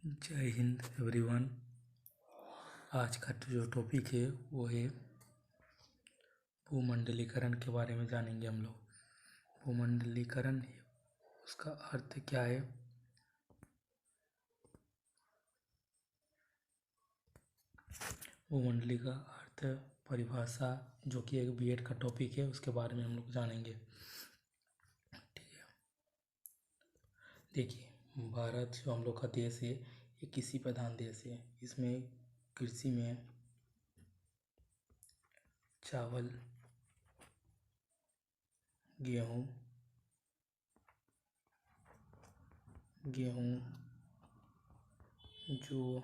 जय हिंद एवरीवन। आज का जो टॉपिक है वो है भूमंडलीकरण के बारे में जानेंगे हम लोग। भूमंडलीकरण उसका अर्थ क्या है, भूमंडली का अर्थ परिभाषा, जो कि एक बीएड का टॉपिक है, उसके बारे में हम लोग जानेंगे। ठीक है, देखिए भारत जो हम लोग का देश है ये कृषि प्रधान देश है। इसमें कृषि में चावल, गेहूँ, जो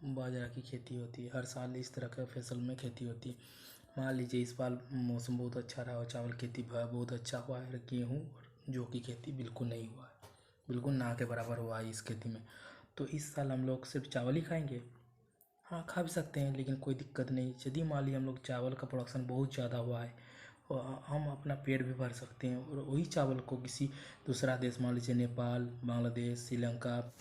बाजरा की खेती होती है। हर साल इस तरह का फसल में खेती होती है। मान लीजिए इस बार मौसम बहुत अच्छा रहा और चावल खेती बहुत अच्छा हुआ है। गेहूँ और जौ की खेती बिल्कुल नहीं हुआ है, बिल्कुल ना के बराबर हुआ है इस खेती में। तो इस साल हम लोग सिर्फ चावल ही खाएंगे? हाँ, खा भी सकते हैं, लेकिन कोई दिक्कत नहीं। यदि मान लीजिए हम लोग चावल का प्रोडक्शन बहुत ज़्यादा हुआ है और हम अपना पेट भी भर सकते हैं, और वही चावल को किसी दूसरा देश, मान लीजिए नेपाल, बांग्लादेश, श्रीलंका,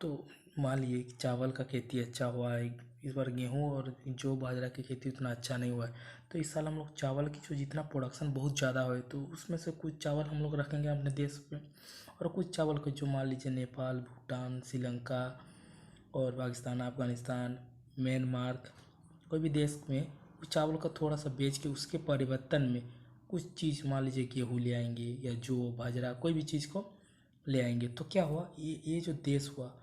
तो मान लीजिए कि चावल का खेती अच्छा हुआ है इस बार, गेहूँ और जो बाजरा की खेती उतना अच्छा नहीं हुआ है, तो इस साल हम लोग चावल की जो जितना प्रोडक्शन बहुत ज़्यादा हो तो उसमें से कुछ चावल हम लोग रखेंगे अपने देश में, और कुछ चावल को जो मान लीजिए नेपाल, भूटान, श्रीलंका और पाकिस्तान, अफगानिस्तान, म्यांमार, कोई भी देश में उस चावल का थोड़ा सा बेच के उसके परिवर्तन में कुछ चीज़, मान लीजिए गेहूँ ले आएंगे या जो बाजरा, कोई भी चीज़ को ले आएंगे। तो क्या हुआ, ये जो देश हुआ,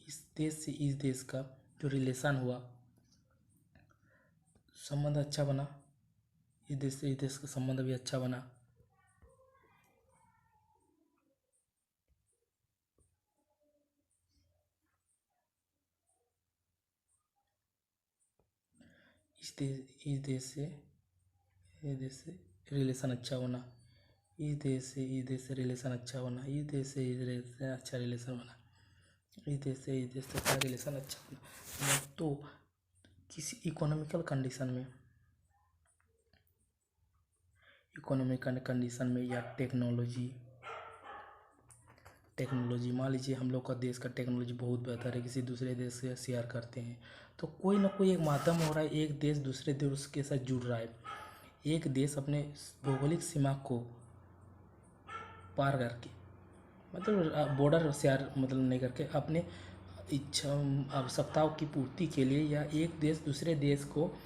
इस देश से इस देश का जो रिलेशन हुआ, संबंध अच्छा बना, इस देश से इस देश का संबंध भी अच्छा बना। इस देश से इस देश से रिलेशन अच्छा होना, इस देश से इस देश से रिलेशन अच्छा होना, इस देश से इस देश से अच्छा रिलेशन बना, इस देश से इस देश से का रिलेशन अच्छा बना। तो किसी इकोनॉमिकल कंडीशन में या टेक्नोलॉजी, मान लीजिए हम लोग का देश का टेक्नोलॉजी बहुत बेहतर है, किसी दूसरे देश से शेयर करते हैं, तो कोई ना कोई एक माध्यम हो रहा है, एक देश दूसरे देश के साथ जुड़ रहा है। एक देश अपने भौगोलिक सीमा को पार करके, मतलब बॉर्डर शेयर मतलब नहीं करके, अपने इच्छा आवश्यकताओं की पूर्ति के लिए, या एक देश दूसरे देश को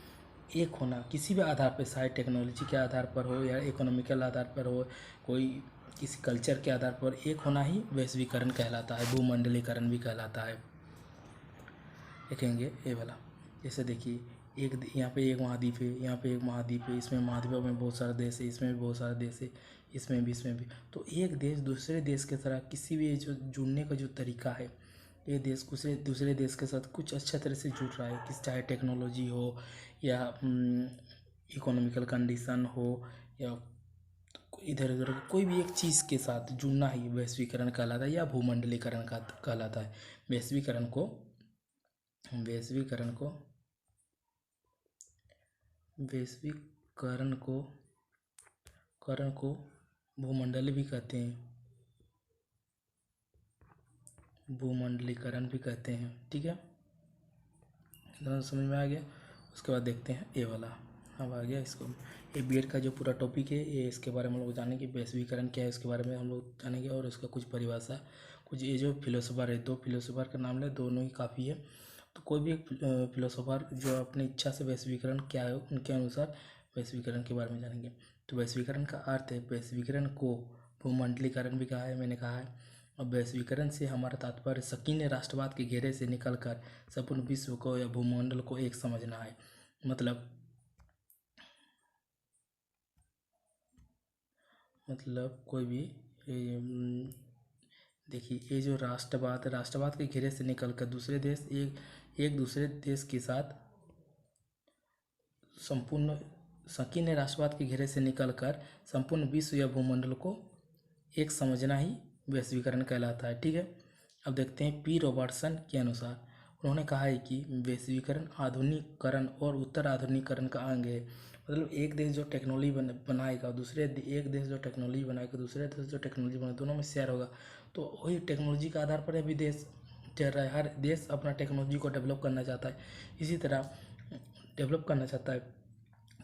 एक होना किसी भी आधार पर, चाहे टेक्नोलॉजी के आधार पर हो या इकोनॉमिकल आधार पर हो, कोई किसी कल्चर के आधार पर एक होना ही वैश्वीकरण कहलाता है, भूमंडलीकरण भी कहलाता है। देखेंगे ये वाला, जैसे देखिए एक यहाँ पे एक महाद्वीप है, यहाँ पे एक महाद्वीप है, इसमें महाद्वीपों में बहुत सारे देश है, इसमें भी बहुत सारे देश है, इसमें भी। तो एक देश दूसरे देश के तरह किसी भी जो जुड़ने का जो तरीका है, ये देश दूसरे देश के साथ कुछ अच्छा तरह से जुड़ रहा है, कि चाहे टेक्नोलॉजी हो या इकोनॉमिकल कंडीशन हो, या इधर उधर कोई भी एक चीज़ के साथ जुड़ना ही वैश्वीकरण कहलाता है या भूमंडलीकरण का कहलाता है। वैश्वीकरण को वैश्वीकरण को वैश्वीकरण को करण को भूमंडल भी कहते हैं, भूमंडलीकरण भी कहते हैं। ठीक है, समझ में आ गया। उसके बाद देखते हैं ये वाला, अब आ गया इसको, ये बीएड का जो पूरा टॉपिक है ये, इसके बारे में हम लोग जानेंगे। वैश्वीकरण क्या है उसके बारे में हम लोग जानेंगे, और उसका कुछ परिभाषा, कुछ ये जो फिलोसोफर है, दो फिलोसोफर का नाम ले, दोनों ही काफ़ी है। तो कोई भी एक फिलोसोफर जो अपनी इच्छा से वैश्वीकरण क्या है उनके अनुसार वैश्वीकरण के बारे में जानेंगे। तो वैश्वीकरण का अर्थ है, वैश्वीकरण को भूमंडलीकरण भी कहा है, मैंने कहा है। और वैश्वीकरण से हमारा तात्पर्य संकीर्ण राष्ट्रवाद के घेरे से निकलकर संपूर्ण विश्व को या भूमंडल को एक समझना है। मतलब कोई भी देखिए ये जो राष्ट्रवाद के घेरे से निकलकर दूसरे देश एक दूसरे देश के साथ संकीर्ण राष्ट्रवाद के घेरे से निकलकर संपूर्ण विश्व या भूमंडल को एक समझना ही वैश्वीकरण कहलाता है। ठीक है, अब देखते हैं पी रॉबर्टसन के अनुसार, उन्होंने कहा है कि वैश्वीकरण आधुनिकीकरण और उत्तर आधुनिकीकरण का अंग है। मतलब एक देश जो टेक्नोलॉजी बनाएगा, एक देश जो टेक्नोलॉजी बनाएगा, दूसरे देश जो टेक्नोलॉजी बनाएगा, दोनों में शेयर होगा। तो वही टेक्नोलॉजी के आधार पर अभी देश चल रहा है। हर देश अपना टेक्नोलॉजी को डेवलप करना चाहता है, इसी तरह डेवलप करना चाहता है।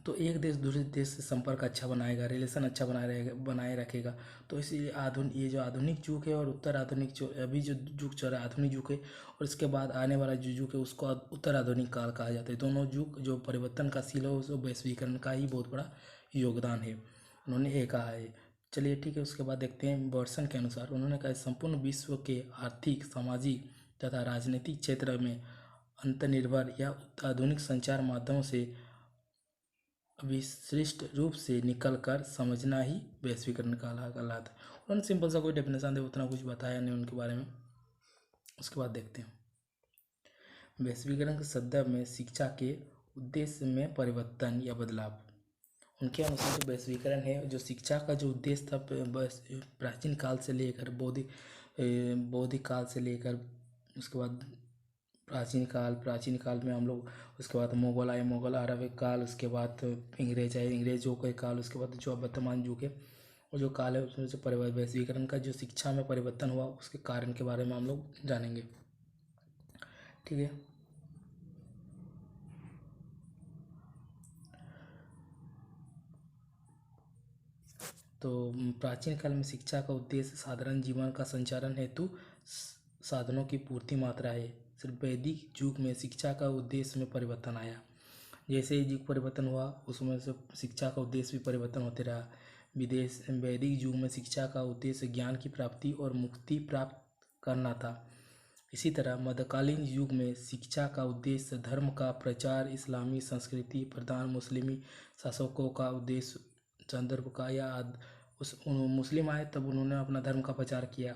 तो एक देश दूसरे देश से संपर्क अच्छा बनाएगा, रिलेशन अच्छा बनाए रखेगा। तो इसीलिए ये जो आधुनिक युग है और उत्तर आधुनिक जो अभी जो युग चल रहा है आधुनिक युग है, और इसके बाद आने वाला जो युग है उसको उत्तर आधुनिक काल कहा जाता है। दोनों युग जो परिवर्तन का शील है उस वैश्वीकरण का ही बहुत बड़ा योगदान है, उन्होंने ये कहा है। चलिए ठीक है, उसके बाद देखते हैं वर्सन के अनुसार उन्होंने कहा संपूर्ण विश्व के आर्थिक, सामाजिक तथा राजनीतिक क्षेत्र में अंतर्निर्भर या आधुनिक संचार माध्यमों से विशिष्ट रूप से निकल कर समझना ही वैश्वीकरण कहलाता है। उन्होंने सिंपल सा कोई डेफिनेशन दे, उतना कुछ बताया नहीं उनके बारे में। उसके बाद देखते हैं वैश्वीकरण के संदर्भ में शिक्षा के उद्देश्य में परिवर्तन या बदलाव। उनके अनुसार जो वैश्वीकरण है, जो शिक्षा का जो उद्देश्य था प्राचीन काल से लेकर बौद्धिक काल से लेकर, उसके बाद प्राचीन काल में हम लोग, उसके बाद मुगल आए, मुगल अरब काल, उसके बाद अंग्रेज आए, अंग्रेजों के काल, उसके बाद जो वर्तमान युग है वो जो काल है उसमें जो वैश्वीकरण का जो शिक्षा में परिवर्तन हुआ उसके कारण के बारे में हम लोग जानेंगे। ठीक है, तो प्राचीन काल में शिक्षा का उद्देश्य साधारण जीवन का संचालन हेतु साधनों की पूर्ति मात्रा है। सिर्फ वैदिक युग में शिक्षा का उद्देश्य में परिवर्तन आया। जैसे ही युग परिवर्तन हुआ उसमें से शिक्षा का उद्देश्य भी परिवर्तन होते रहा। वैदिक युग में शिक्षा का उद्देश्य ज्ञान की प्राप्ति और मुक्ति प्राप्त करना था। इसी तरह मध्यकालीन युग में शिक्षा का उद्देश्य धर्म का प्रचार, इस्लामी संस्कृति प्रधान मुस्लिमी शासकों का उद्देश्य संदर्भ का या मुस्लिम आए तब उन्होंने अपना धर्म का प्रचार किया।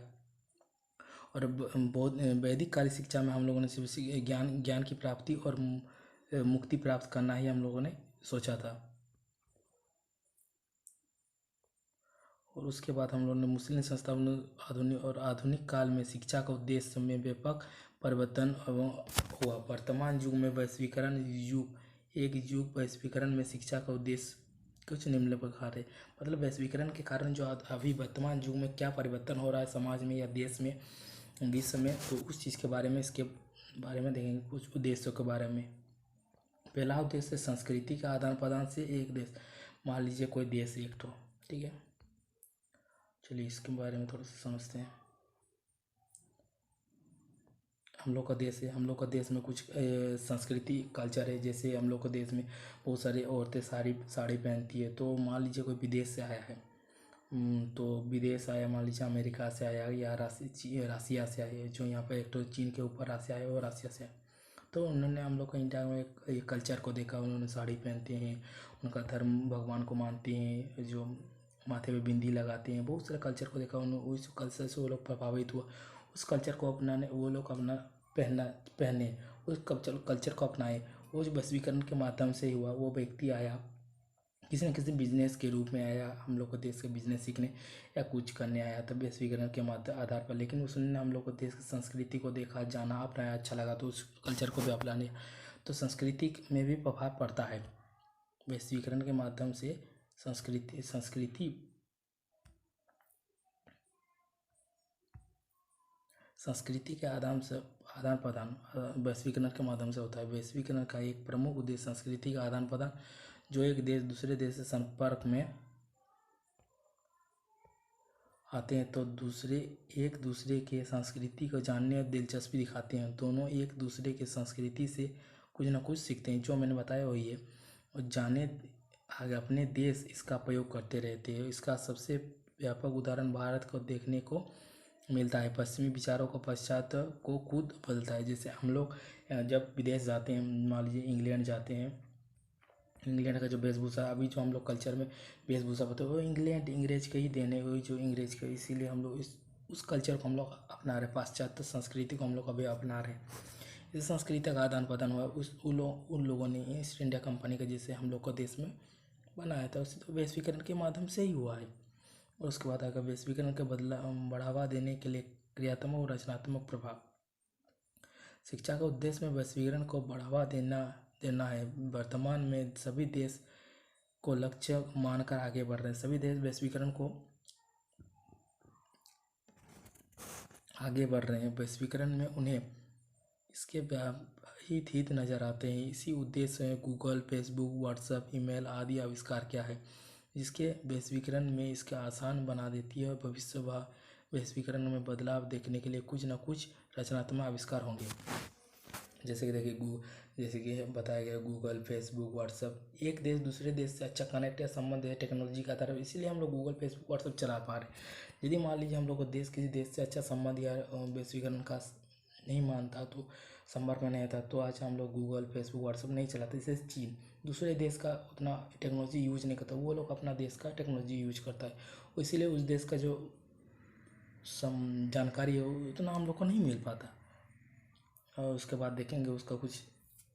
और बौद्ध वैदिक काल शिक्षा में हम लोगों ने सिर्फ ज्ञान की प्राप्ति और मुक्ति प्राप्त करना ही हम लोगों ने सोचा था। और उसके बाद हम लोगों ने मुस्लिम संस्थाओं आधुनिक काल में शिक्षा का उद्देश्य में व्यापक परिवर्तन हुआ। वर्तमान युग में वैश्वीकरण में शिक्षा का उद्देश्य कुछ निम्न प्रकार है। मतलब वैश्वीकरण के कारण जो अभी वर्तमान युग में क्या परिवर्तन हो रहा है समाज में या देश में, विश्व में, तो उस चीज़ के बारे में, इसके बारे में देखेंगे, कुछ उद्देश्यों के बारे में। पहला उद्देश्य संस्कृति का आदान प्रदान से एक देश, मान लीजिए कोई देश एक ठो, ठीक है, चलिए इसके बारे में थोड़ा सा समझते हैं। हम लोग का देश है, हम लोग का देश में कुछ संस्कृति कल्चर है। जैसे हम लोग के देश में बहुत सारी औरतें साड़ी पहनती है। तो मान लीजिए कोई विदेश से आया है, तो विदेश आया, मान लीजिए अमेरिका से आया या रसिया से आया, जो यहाँ पर एक तो चीन के ऊपर रसिया है और रसिया से, तो उन्होंने हम लोग को इंडिया में एक कल्चर को देखा। उन्होंने साड़ी पहनते हैं, उनका धर्म भगवान को मानते हैं, जो माथे पे बिंदी लगाते हैं, बहुत सारे कल्चर को देखा उन्होंने। उस कल्चर से वो लोग प्रभावित हुआ, उस कल्चर को अपनाने वो लोग अपना पहने, उस कल्चर को अपनाए। वो जो वैश्वीकरण के माध्यम से ही हुआ। वो व्यक्ति आया, किसी न किसी बिजनेस के रूप में आया, हम लोग को देश का बिजनेस सीखने या कुछ करने आया था वैश्वीकरण के आधार पर। लेकिन उसने हम लोग को देश की संस्कृति को देखा, जाना, अपनाया, अच्छा लगा, तो उस कल्चर को भी अपना लिया। तो संस्कृति में भी प्रभाव पड़ता है वैश्वीकरण के माध्यम से। संस्कृति के आदान प्रदान वैश्वीकरण के माध्यम से होता है। वैश्वीकरण का एक प्रमुख उद्देश्य संस्कृति का आदान प्रदान, जो एक देश दूसरे देश से संपर्क में आते हैं तो एक दूसरे के संस्कृति को जानने और दिलचस्पी दिखाते हैं। दोनों एक दूसरे के संस्कृति से कुछ ना कुछ सीखते हैं, जो मैंने बताया वही है। और जाने आगे अपने देश इसका प्रयोग करते रहते हैं। इसका सबसे व्यापक उदाहरण भारत को देखने को मिलता है। पश्चिमी विचारों का पाश्चात्य को खुद बदलता है। जैसे हम लोग जब विदेश जाते हैं, मान लीजिए इंग्लैंड जाते हैं, इंग्लैंड का जो वेशभूषा, अभी जो हम लोग कल्चर में वेशभूषा होता है वो अंग्रेज के ही देने हुई, जो अंग्रेज के, इसीलिए हम लोग उस कल्चर को हम लोग अपना रहे, पाश्चात्य संस्कृति को हम लोग अभी अपना रहे। इस संस्कृति का आदान प्रदान हुआ उन लोगों ने ईस्ट इंडिया कंपनी का, जैसे हम लोग को देश में बनाया था, उसे तो वैश्वीकरण के माध्यम से ही हुआ है। और उसके बाद आगे वैश्वीकरण के बढ़ावा देने के लिए क्रियात्मक और रचनात्मक प्रभाव। शिक्षा का उद्देश्य में वैश्वीकरण को बढ़ावा देना है। वर्तमान में सभी देश को लक्ष्य मानकर आगे बढ़ रहे हैं। सभी देश वैश्वीकरण को आगे बढ़ रहे हैं। वैश्वीकरण में उन्हें इसके हित नज़र आते हैं। इसी उद्देश्य से गूगल, फेसबुक, व्हाट्सएप, ईमेल आदि आविष्कार किया है, जिसके वैश्वीकरण में इसका आसान बना देती है। भविष्य व वैश्वीकरण में बदलाव देखने के लिए कुछ न कुछ रचनात्मक आविष्कार होंगे। जैसे कि देखिए जैसे कि बताया गया गूगल, फेसबुक, व्हाट्सएप, एक देश दूसरे देश से अच्छा कनेक्ट या संबंध है टेक्नोलॉजी का आधार है, इसीलिए हम लोग गूगल, फेसबुक, व्हाट्सएप चला पा रहे हैं। यदि मान लीजिए हम लोग को देश किसी देश से अच्छा संबंध या वैश्वीकरण का नहीं मानता, तो संपर्क में नहीं आता, तो आज हम लोग गूगल, फेसबुक, व्हाट्सएप नहीं चलाते। जैसे चीन दूसरे देश का उतना टेक्नोलॉजी यूज नहीं करता, वो लोग अपना देश का टेक्नोलॉजी यूज करता है, इसीलिए उस देश का जो जानकारी है उतना हम लोग को नहीं मिल पाता। और उसके बाद देखेंगे उसका कुछ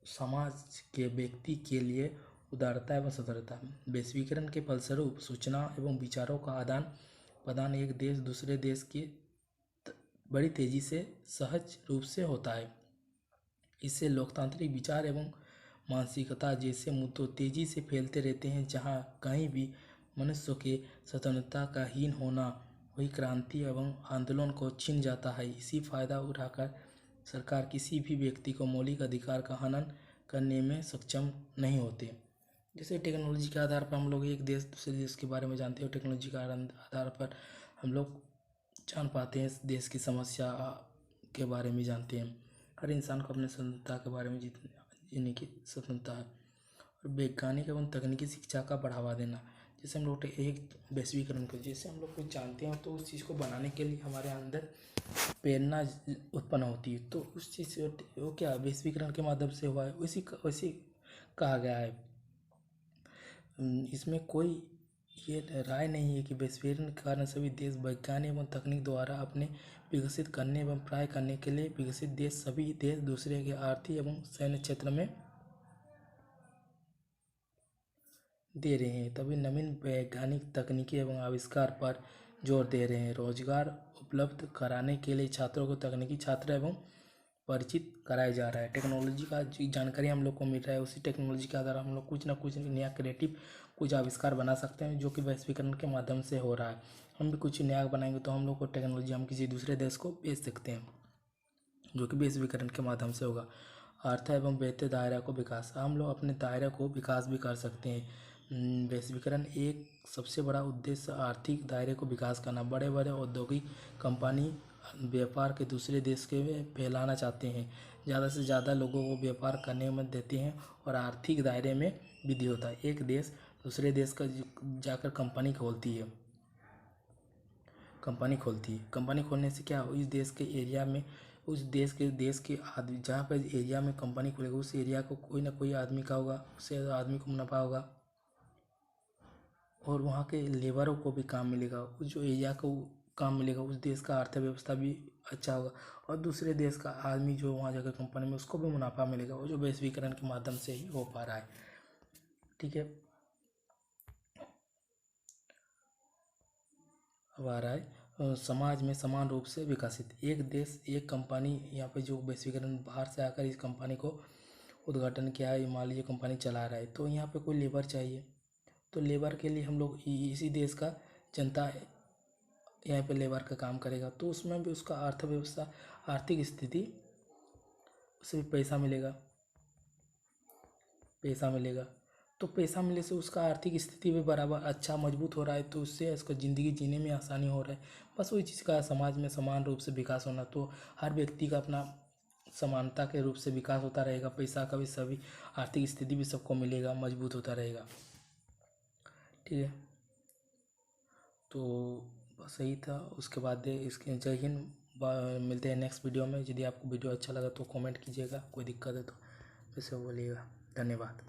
समाज के व्यक्ति के लिए उदारता एवं सतर्कता। वैश्वीकरण के फलस्वरूप सूचना एवं विचारों का आदान प्रदान एक देश दूसरे देश की बड़ी तेजी से सहज रूप से होता है। इससे लोकतांत्रिक विचार एवं मानसिकता जैसे मुद्दों तेजी से फैलते रहते हैं। जहाँ कहीं भी मनुष्य के स्वतंत्रता का हीन होना वही क्रांति एवं आंदोलन को छीन जाता है। इसी फायदा उठाकर सरकार किसी भी व्यक्ति को मौलिक अधिकार का हनन करने में सक्षम नहीं होते। जैसे टेक्नोलॉजी के आधार पर हम लोग एक देश दूसरे देश के बारे में जानते हैं, टेक्नोलॉजी के आधार पर हम लोग जान पाते हैं, देश की समस्या के बारे में जानते हैं। हर इंसान को अपने स्वतंत्रता के बारे में जीने की स्वतंत्रता है। और वैज्ञानिक एवं तकनीकी शिक्षा का बढ़ावा देना, जैसे हम लोग एक वैश्वीकरण को जैसे हम लोग कुछ जानते हैं तो उस चीज़ को बनाने के लिए हमारे अंदर प्रेरणा उत्पन्न होती है, तो उस चीज़ से वो क्या वैश्वीकरण के माध्यम से हुआ है, वैसे कहा गया है। इसमें कोई ये राय नहीं है कि वैश्वीकरण के कारण सभी देश विज्ञान एवं तकनीक द्वारा अपने विकसित करने एवं प्राय करने के लिए विकसित देश सभी देश दूसरे के आर्थिक एवं सैन्य क्षेत्र में दे रहे हैं। तभी नवीन वैज्ञानिक तकनीकी एवं आविष्कार पर जोर दे रहे हैं। रोजगार उपलब्ध कराने के लिए छात्रों को तकनीकी छात्र एवं परिचित कराया जा रहा है। टेक्नोलॉजी का जानकारी हम लोग को मिल रहा है, उसी टेक्नोलॉजी के आधार हम लोग कुछ ना कुछ नया क्रिएटिव कुछ आविष्कार बना सकते हैं, जो कि वैश्वीकरण के माध्यम से हो रहा है। हम भी कुछ नया बनाएंगे तो हम लोग को टेक्नोलॉजी हम किसी दूसरे देश को बेच सकते हैं, जो कि वैश्वीकरण के माध्यम से होगा। अर्थ एवं बेहतर दायरा को विकास, हम लोग अपने दायरे को विकास भी कर सकते हैं। वैश्वीकरण एक सबसे बड़ा उद्देश्य आर्थिक दायरे को विकास करना। बड़े बड़े औद्योगिक कंपनी व्यापार के दूसरे देश के फैलाना चाहते हैं, ज़्यादा से ज़्यादा लोगों को व्यापार करने में देते हैं और आर्थिक दायरे में वृद्धि होता है। एक देश दूसरे देश का जाकर कंपनी खोलती है, कंपनी खोलने से क्या इस देश के एरिया में उस देश के आदमी जहाँ पर एरिया में कंपनी खुलेगा उस एरिया को कोई ना कोई आदमी का होगा, उससे आदमी को मुनाफा होगा और वहाँ के लेबरों को भी काम मिलेगा। उस जो एरिया को काम मिलेगा उस देश का अर्थव्यवस्था भी अच्छा होगा और दूसरे देश का आदमी जो वहाँ जाकर कंपनी में उसको भी मुनाफा मिलेगा, वो जो वैश्वीकरण के माध्यम से ही हो पा रहा है। ठीक है, अब आ रहा है समाज में समान रूप से विकसित। एक देश एक कंपनी, यहाँ पे जो वैश्वीकरण बाहर से आकर इस कंपनी को उद्घाटन किया है, मान लीजिए कंपनी चला रहा है, तो यहाँ पे कोई लेबर चाहिए, तो लेबर के लिए हम लोग इसी देश का जनता यहाँ पे लेबर का काम करेगा, तो उसमें भी उसका अर्थव्यवस्था आर्थिक स्थिति उसे भी पैसा मिलेगा, तो पैसा मिलने से उसका आर्थिक स्थिति भी बराबर अच्छा मजबूत हो रहा है, तो उससे उसको ज़िंदगी जीने में आसानी हो रहा है। बस वही चीज़ का समाज में समान रूप से विकास होना, तो हर व्यक्ति का अपना समानता के रूप से विकास होता रहेगा, पैसा का भी सभी आर्थिक स्थिति भी सबको मिलेगा, मजबूत होता रहेगा। ठीक है, तो बस यही था। उसके बाद इसके जय हिंद, मिलते हैं नेक्स्ट वीडियो में। यदि आपको वीडियो अच्छा लगा तो कमेंट कीजिएगा, कोई दिक्कत है तो वैसे बोलिएगा। धन्यवाद।